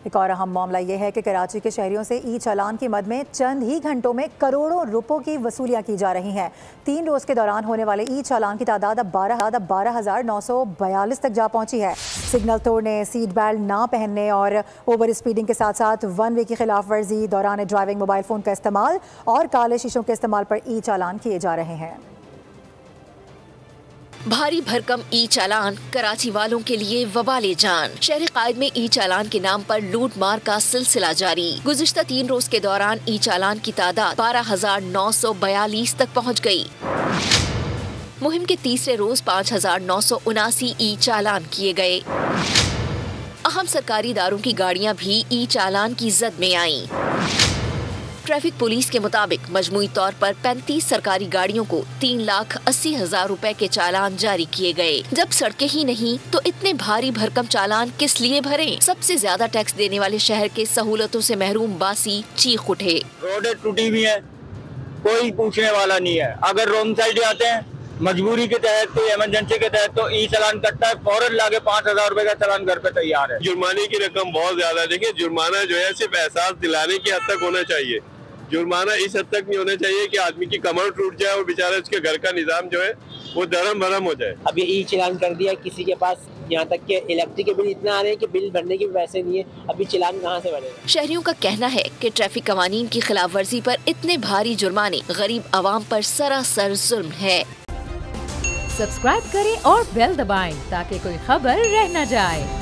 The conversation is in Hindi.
एक और अहम मामला ये है कि कराची के शहरियों से ई चालान की मद में चंद ही घंटों में करोड़ों रुपयों की वसूलियां की जा रही हैं। 3 रोज के दौरान होने वाले ई चालान की तादाद अब 12,942 तक जा पहुंची है। सिग्नल तोड़ने, सीट बेल्ट ना पहनने और ओवर स्पीडिंग के साथ साथ वन वे की खिलाफ वर्जी, दौरान ड्राइविंग मोबाइल फोन का इस्तेमाल और काले शीशों के इस्तेमाल पर ई चालान किए जा रहे हैं। भारी भरकम ई चालान कराची वालों के लिए वबाले जान। शहर कायद में ई चालान के नाम पर लूट मार का सिलसिला जारी। गुज़िश्ता 3 रोज के दौरान ई चालान की तादाद 12,942 तक पहुँच गयी। मुहिम के तीसरे रोज 5,979 ई चालान किए गए। अहम सरकारी इदारों की गाड़ियाँ भी ई चालान की जद में आईं। ट्रैफिक पुलिस के मुताबिक मजमूई तौर पर 35 सरकारी गाड़ियों को 3,80,000 रुपए के चालान जारी किए गए। जब सड़कें ही नहीं तो इतने भारी भरकम चालान किस लिए भरें? सबसे ज्यादा टैक्स देने वाले शहर के सहूलतों से महरूम बासी चीख उठे। रोडें टूटी हुई हैं, कोई पूछने वाला नहीं है। अगर रोंग साइड आते हैं मजबूरी के तहत, कोई इमरजेंसी के तहत, तो ई चालान कटता है, फौरन लाके 5,000 रुपए का चालान घर पे तैयार है। जुर्माने की रकम बहुत ज्यादा है। देखिए, जुर्माना जो है सिर्फ एहसास दिलाने की हद तक होना चाहिए। जुर्माना इस हद तक नहीं होना चाहिए कि आदमी की कमर टूट जाए और बेचारा उसके घर का निजाम जो है वो दरम भरम हो जाए। अब ये ई चालान कर दिया, किसी के पास यहाँ तक कि इलेक्ट्रिक के बिल इतना आ रहे हैं कि बिल भरने के भी पैसे नहीं है। अभी चालान कहाँ से भरेगा? शहरियों का कहना है कि ट्रैफिक कवानीन की खिलाफ वर्जी पर इतने भारी जुर्माने गरीब आवाम पर सरासर जुल्म है। सब्सक्राइब करें और बेल दबाएं ताकि कोई खबर रह न जाए।